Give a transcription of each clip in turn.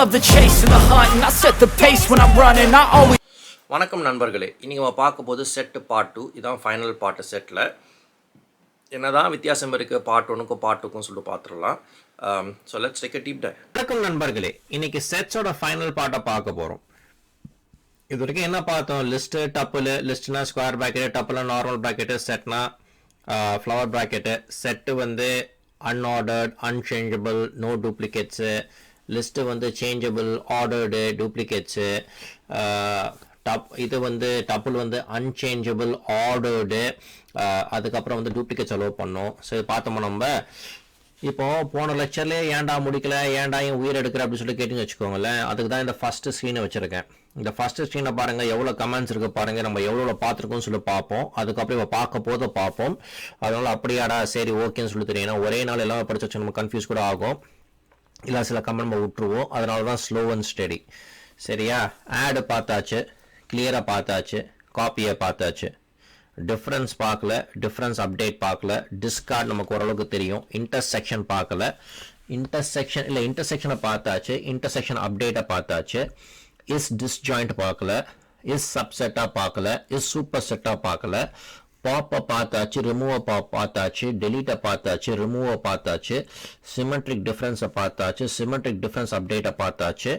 love the chase and the hunt, and I set the pace when I'm running. I always. வணக்கம் நண்பர்களே, இன்றைக்கி நம்ம பார்க்க போது செட்டு பார்ட் 2. இதான் ஃபைனல் பார்ட்டு செட்டில். என்ன தான் வித்தியாசம் இருக்குது பார்ட் 1க்கும் பார்ட் 2க்கும் சொல்லிட்டு பார்த்துடலாம். So let's take a deep dive. வணக்கம் நண்பர்களே, இன்னைக்கு செட்ஸோட ஃபைனல் பார்ட்டை பார்க்க போகிறோம். இது வரைக்கும் என்ன பார்த்தோம்? லிஸ்ட்டு, டப்புலு, லிஸ்ட்னா ஸ்கொயர் ப்ராக்கெட்டு, டப்புல நார்மல் ப்ராக்கெட்டு, செட்னா ஃப்ளவர் ப்ராக்கெட்டு, செட்டு வந்து unordered, unchangeable, no duplicates, list வந்து சேஞ்சபிள், ஆர்டர்டு, டூப்ளிகேட்ஸு, இது வந்து டப்புள் வந்து அன்சேஞ்சபிள், ஆர்டர்டு, அதுக்கப்புறம் வந்து டூப்ளிகேட்ஸ் அலோவ் பண்ணோம். ஸோ இது பார்த்தோம்னா நம்ம இப்போ போன லெக்சர்லேயே ஏன்டா முடிக்கல, ஏன்டா என் உயிர் எடுக்கிற அப்படின்னு சொல்லி கேட்டுன்னு வச்சுக்கோங்களேன். அதுக்கு தான் இந்த ஃபஸ்ட்டு ஸ்க்ரீனை வச்சுருக்கேன். இந்த ஃபஸ்ட்டு ஸ்க்ரீனை பாருங்கள், எவ்வளோ கமெண்ட்ஸ் இருக்குது பாருங்கள், நம்ம எவ்வளோ பார்த்துருக்கோம்னு சொல்லி பார்ப்போம். அதுக்கப்புறம் இப்போ பார்க்க போது பார்ப்போம். அதனால் அப்படியாடா சரி ஓகேன்னு சொல்லி தெரியும். ஏன்னா ஒரே நாள் எல்லாம் படிச்சு வச்சு நம்ம கன்ஃபியூஸ் கூட ஆகும், இல்லை சில கமெண்ட் நம்ம விட்டுருவோம். அதனால தான் ஸ்லோ அண்ட் ஸ்டெடி. சரியா? ஆடு பார்த்தாச்சு, கிளியராக பார்த்தாச்சு, காப்பியை பார்த்தாச்சு, டிஃப்ரென்ஸ் பார்க்கல, டிஃப்ரென்ஸ் அப்டேட் பார்க்கல, டிஸ்கார்ட் நமக்கு ஓரளவுக்கு தெரியும், இன்டர்செக்ஷன் பார்க்கல, இன்டர்செக்ஷனை பார்த்தாச்சு, இன்டர்செக்ஷன் அப்டேட்டை பார்த்தாச்சு, இஸ் டிஸ்ஜாயிண்ட் பார்க்கல, இஸ் சப்செட்டாக பார்க்கல, இஸ் சூப்பர் செட்டாக பார்க்கல, பாப்பை பார்த்தாச்சு, ரிமூவை பார்த்தாச்சு, டெலீட்டை பார்த்தாச்சு, ரிமூவை பார்த்தாச்சு, சிமெட்ரிக் டிஃப்ரென்ஸை பார்த்தாச்சு, சிமெட்ரிக் டிஃப்ரென்ஸ் அப்டேட்டை பார்த்தாச்சு,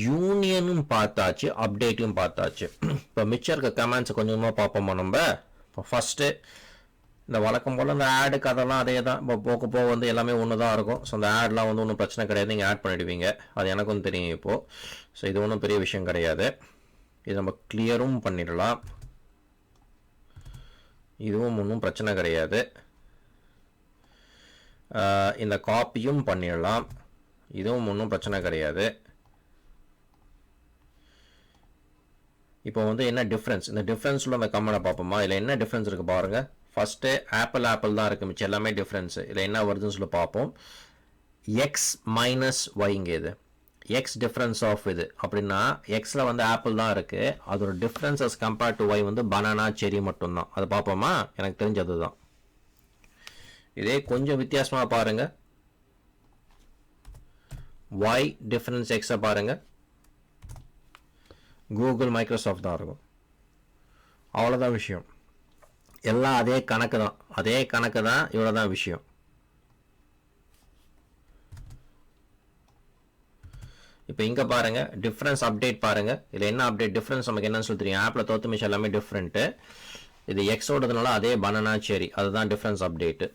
யூனியனும் பார்த்தாச்சு, அப்டேட்டும் பார்த்தாச்சு. இப்போ மிச்சம் இருக்க கமெண்ட்ஸை கொஞ்சமாக பார்ப்போமா நம்ம. இப்போ ஃபஸ்ட்டு இந்த வழக்கம் போல் இந்த ஆடுக்கு அதெல்லாம் அதே தான். இப்போ போக போக வந்து எல்லாமே ஒன்று தான் இருக்கும். ஸோ அந்த ஆட்லாம் வந்து ஒன்றும் பிரச்சனை கிடையாது, நீங்கள் ஆட் பண்ணிவிடுவீங்க. அது எனக்கும் தெரியும் இப்போது. ஸோ இது ஒன்றும் பெரிய விஷயம் கிடையாது. இது நம்ம கிளியரும் பண்ணிடலாம். இதுவும் ஒன்றும் பிரச்சனை கிடையாது. இந்த காப்பியும் பண்ணிடலாம். இதுவும் ஒன்றும் பிரச்சனை கிடையாது. இப்போ வந்து என்ன டிஃப்ரென்ஸ், இந்த டிஃப்ரென்ஸில் அந்த கமெண்ட்டை பார்ப்போமா. இதில் என்ன டிஃப்ரென்ஸ் இருக்குது பாருங்கள். ஃபஸ்ட்டு ஆப்பிள் தான் இருக்குது, மிச்சம் எல்லாமே டிஃப்ரென்ஸு. இதில் என்ன வருதுன்னு சொல்லி பார்ப்போம். எக்ஸ் மைனஸ் ஒய்ங்க, இது எக்ஸ் டிஃப்ரென்ஸ் ஆஃப் இது அப்படின்னா எக்ஸில் வந்து ஆப்பிள் தான் இருக்குது, அதோட டிஃப்ரென்ஸ் அஸ் கம்பேர்ட் டு ஒய் வந்து பனானா, செரி மட்டும்தான். அது பார்ப்போமா. எனக்கு தெரிஞ்சது தான். இதே கொஞ்சம் வித்தியாசமாக பாருங்கள். ஒய் டிஃப்ரென்ஸ் எக்ஸை பாருங்கள், கூகுள், மைக்ரோசாஃப்ட் தான் இருக்கும். அவ்வளோதான் விஷயம். எல்லாம் அதே கணக்கு தான், இவ்வளோ தான் விஷயம். இப்போ இங்கே பாருங்கள், டிஃப்ரென்ஸ் அப்டேட் பாருங்கள். இதில் என்ன அப்டேட் டிஃப்ரென்ஸ் நமக்கு என்னன்னு சொல்லி தெரியும். ஆப்பில் தோற்று மிஷம் எல்லாமே டிஃப்ரெண்ட்டு. இது எக்ஸோடதுனால அதே பனானா, செரி, அதுதான் டிஃப்ரென்ஸ் அப்டேட்டு.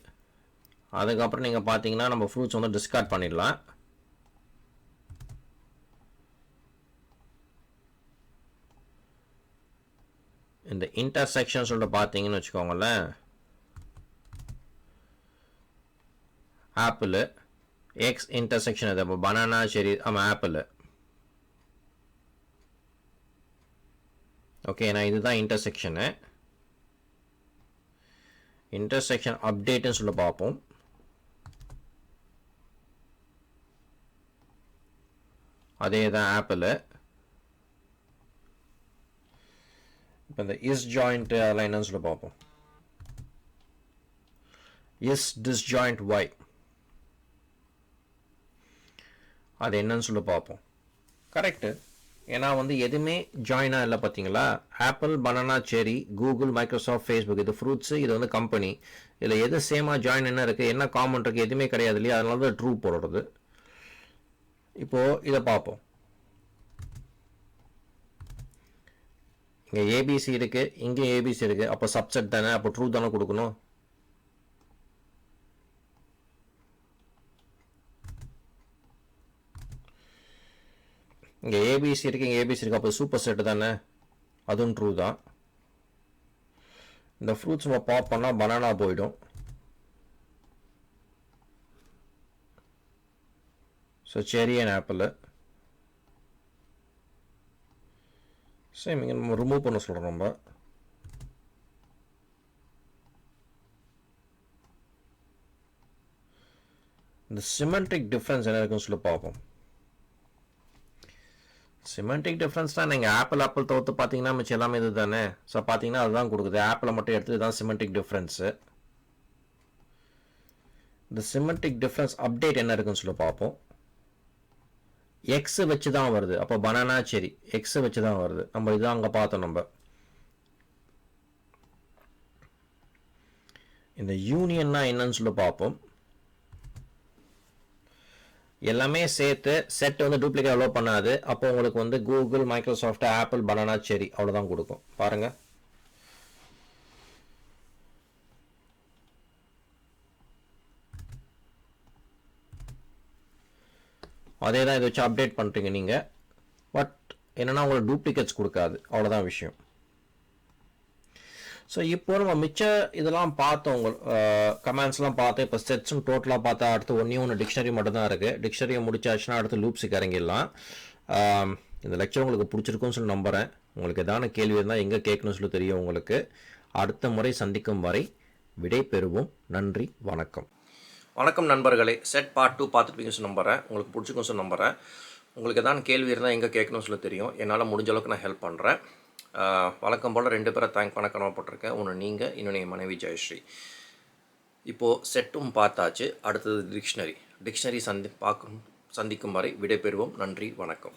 அதுக்கப்புறம் நீங்கள் பார்த்தீங்கன்னா நம்ம ஃப்ரூட்ஸ் வந்து டிஸ்கார்ட் பண்ணிடலாம். இந்த இன்டர்செக்ஷன் சொல்லிட்டு பார்த்தீங்கன்னு வச்சுக்கோங்களேன். ஆப்பிள் எக்ஸ் இன்டர்செக்ஷன் இது. அப்போ பனானா, சரி, ஆமாம் ஆப்பிள். ஓகே, நான் இதுதான் இன்டர்செக்ஷனு. இன்டர்செக்ஷன் அப்டேட்டுன்னு சொல்லி பார்ப்போம். அதே தான் ஆப்பிள். இப்போ இந்த இஸ் ஜாயிண்ட் அதெல்லாம் என்னன்னு சொல்லி பார்ப்போம். இஸ் டிஸ்ஜாயிண்ட் ஒய், அது என்னன்னு சொல்லி பார்ப்போம். கரெக்டு. ஏன்னா வந்து எதுவுமே ஜாயினாக இல்லை பார்த்தீங்களா. ஆப்பிள், பனானா, செரி, கூகுள், மைக்ரோசாஃப்ட், ஃபேஸ்புக், இது ஃப்ரூட்ஸு, இது வந்து கம்பெனி. இதில் எது சேமாக ஜாயின் என்ன இருக்குது, என்ன காமன் இருக்குது, எதுவுமே கிடையாது இல்லையா. அதனால தான் ட்ரூ போடுறது. இப்போது இதை பார்ப்போம். இங்கே ஏபிசி இருக்குது, இங்கே ஏபிசி இருக்குது. அப்போ சப்செட் தானே, அப்போ ட்ரூ தானே கொடுக்கணும். இங்கே ஏபிசி இருக்குது, இங்கே ஏபிசி இருக்குது. அப்போ சூப்பர் செட்டு தானே, அதுவும் ட்ரூ தான். இந்த ஃப்ரூட்ஸ் நம்ம பாப் பண்ணால் பனானா போயிடும். ஸோ செரி அண்ட் ஆப்பிள். சேம் இங்கே நம்ம ரிமூவ் பண்ண சொல்கிறோம். நம்ம இந்த சிமெட்ரிக் டிஃப்ரென்ஸ் என்ன இருக்குன்னு சொல்லி பார்ப்போம். சிமெட்ரிக் டிஃப்ரென்ஸ் தான். நீங்கள் ஆப்பிள் தவிர்த்து பார்த்தீங்கன்னா மிச்சம் எல்லாமே இது தானே. ஸோ பார்த்தீங்கன்னா அதுதான் கொடுக்குது. ஆப்பிளை மட்டும் எடுத்து இதுதான் சிமெட்ரிக் டிஃப்ரென்ஸு. இந்த சிமெட்ரிக் டிஃப்ரென்ஸ் அப்டேட் என்ன இருக்குன்னு சொல்லி பார்ப்போம். எக்ஸ் வச்சு தான் வருது. அப்போ பனானா செரி எக்ஸ் வச்சு தான் வருது. நம்ம இதுதான் அங்கே பார்த்தோம். நம்ம இந்த யூனியன்னா என்னன்னு சொல்லி பார்ப்போம். எல்லாமே சேர்த்து செட் வந்து டூப்ளிகேட் அலோவ் பண்ணாது. அப்போ உங்களுக்கு வந்து கூகுள், மைக்ரோசாஃப்ட், ஆப்பிள், பனானா செரி அவ்வளோதான் கொடுக்கும். பாருங்க, அதே தான் இதை வச்சு அப்டேட் பண்ணுறீங்க நீங்கள். பட் என்னென்னா உங்களுக்கு டூப்ளிகேட்ஸ் கொடுக்காது, அவ்வளோதான் விஷயம். ஸோ இப்போ நம்ம மிச்ச இதெல்லாம் பார்த்தோம், கமெண்ட்ஸ்லாம் பார்த்தோம். இப்போ செட்ஸும் டோட்டலாக பார்த்தா அடுத்து ஒன்று டிக்ஷனரி மட்டும்தான் இருக்குது. டிக்ஷனரியை முடிச்சாச்சுன்னா அடுத்து லூப்ஸுக்கு இறங்கிடலாம். இந்த லெக்சர் உங்களுக்கு பிடிச்சிருக்குன்னு சொல்லி நம்புகிறேன். உங்களுக்கு எதான கேள்வி இருந்தால் எங்கே கேட்கணும்னு சொல்லி தெரியும் உங்களுக்கு. அடுத்த முறை சந்திக்கும் வரை விடை பெறுவோம். நன்றி, வணக்கம். வணக்கம் நண்பர்களே. செட் பார்ட் 2 பார்த்துருப்பீங்கன்னு சொல்லி நம்புகிறேன். உங்களுக்கு பிடிச்சிருக்குன்னு சொல்லி நம்புகிறேன். உங்களுக்கு எதான கேள்வி இருந்தால் எங்கே கேட்கணும்னு சொல்லி தெரியும். என்னால் முடிஞ்ச அளவுக்கு நான் ஹெல்ப் பண்ணுறேன். வழக்கம் போல் 2 பேரை தேங்க் பண்ண கடமைப்பட்டிருக்கேன். ஒன்று நீங்கள், இன்னொன்று என் மனைவி ஜெயஸ்ரீ. இப்போது செட்டும் பார்த்தாச்சு. அடுத்தது டிக்ஷனரி சந்திக்கும் வரை விடை பெறுவோம். நன்றி, வணக்கம்.